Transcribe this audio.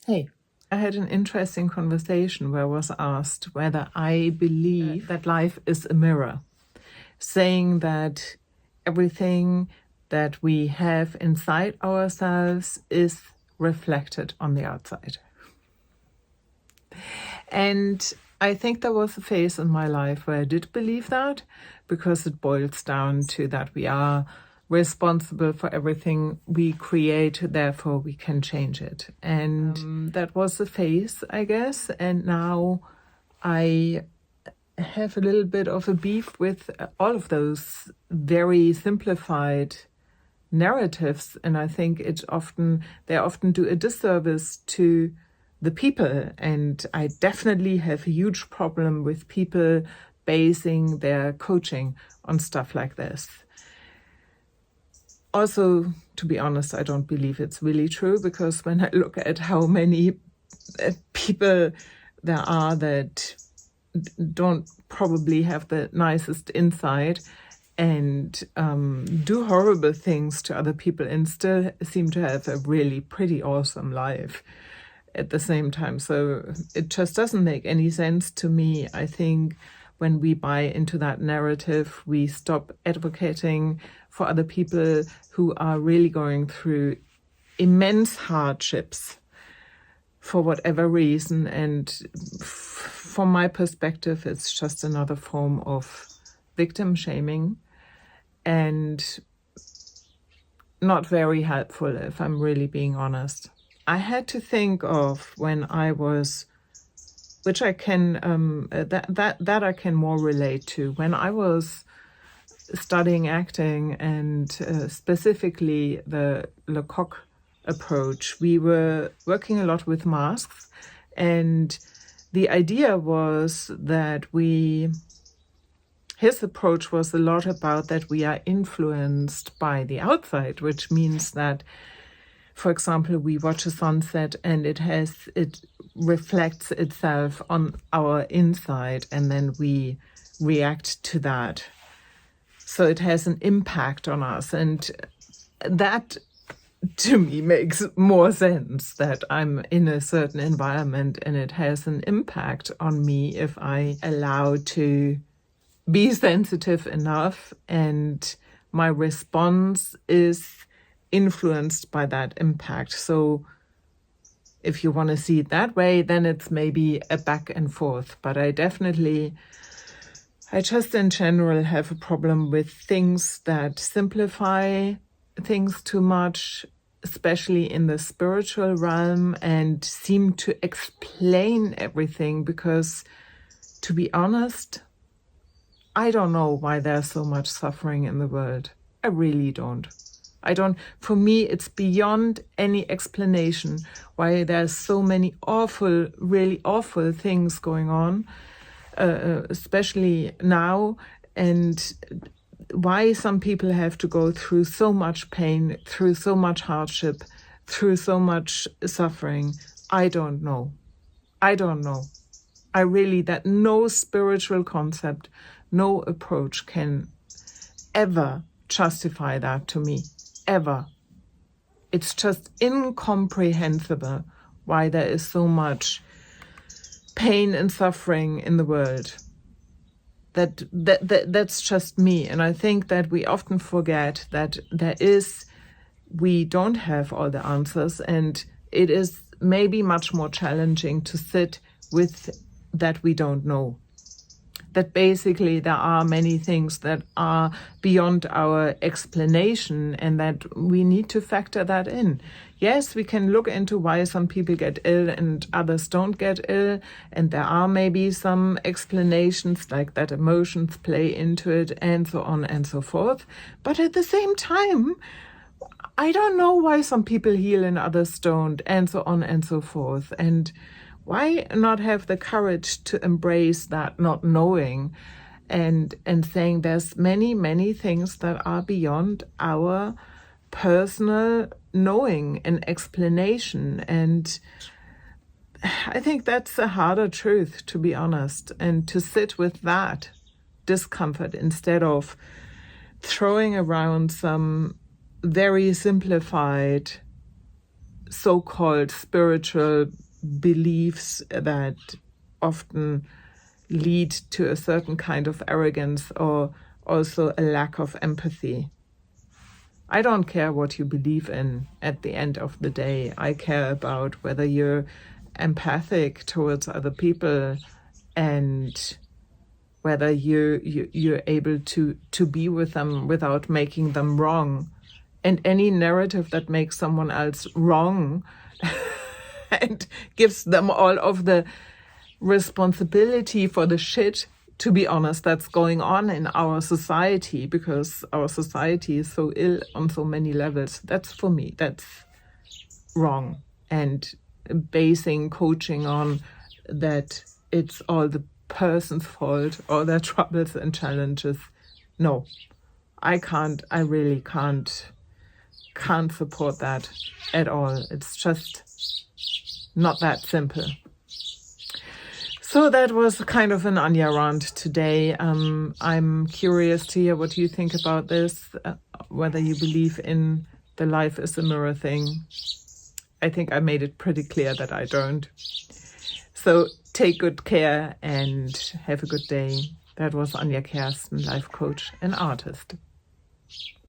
Hey, I had an interesting conversation where I was asked whether I believe that life is a mirror, saying that everything that we have inside ourselves is reflected on the outside. And I think there was a phase in my life where I did believe that, because it boils down to that we are responsible for everything we create, therefore we can change it. And that was the phase, I guess. And now I have a little bit of a beef with all of those very simplified narratives, and I think they often do a disservice to the people. And I definitely have a huge problem with people basing their coaching on stuff like this. Also, to be honest, I don't believe it's really true, because when I look at how many people there are that don't probably have the nicest inside and do horrible things to other people and still seem to have a really pretty awesome life at the same time. So it just doesn't make any sense to me. I think when we buy into that narrative, we stop advocating for other people who are really going through immense hardships for whatever reason. And from my perspective, it's just another form of victim shaming and not very helpful, if I'm really being honest. I had to think of when I was, which I can, that I can more relate to, when I was studying acting and specifically the Lecoq approach. We were working a lot with masks, and the idea was that his approach was a lot about that we are influenced by the outside, which means that, for example, we watch a sunset and it reflects itself on our inside, and then we react to that. So it has an impact on us, and that to me makes more sense, that I'm in a certain environment and it has an impact on me if I allow to be sensitive enough and my response is influenced by that impact. So if you want to see it that way, then it's maybe a back and forth. But I just in general have a problem with things that simplify things too much, especially in the spiritual realm, and seem to explain everything, because, to be honest, I don't know why there's so much suffering in the world. I really don't. For me, it's beyond any explanation why there's so many awful, really awful things going on, especially now, and why some people have to go through so much pain, through so much hardship, through so much suffering. I don't know. That no spiritual concept, no approach can ever justify that to me, ever. It's just incomprehensible why there is so much pain and suffering in the world. That's just me. And I think that we often forget that we don't have all the answers, and it is maybe much more challenging to sit with that we don't know. That basically there are many things that are beyond our explanation, and that we need to factor that in. Yes, we can look into why some people get ill and others don't get ill, and there are maybe some explanations like that emotions play into it, and so on and so forth. But at the same time, I don't know why some people heal and others don't, and so on and so forth. And why not have the courage to embrace that not knowing, and saying there's many, many things that are beyond our personal knowing and explanation. And I think that's a harder truth, to be honest, and to sit with that discomfort instead of throwing around some very simplified so-called spiritual beliefs that often lead to a certain kind of arrogance or also a lack of empathy. I don't care what you believe in at the end of the day. I care about whether you're empathic towards other people and whether you're able to be with them without making them wrong. And any narrative that makes someone else wrong and gives them all of the responsibility for the shit, to be honest, that's going on in our society, because our society is so ill on so many levels. That's, for me, that's wrong. And basing coaching on that it's all the person's fault, all their troubles and challenges. No, I really can't support that at all. It's just not that simple. So that was kind of an Anja rant today. I'm curious to hear what you think about this, whether you believe in the life is a mirror thing. I think I made it pretty clear that I don't. So take good care and have a good day. That was Anja Kersten, life coach and artist.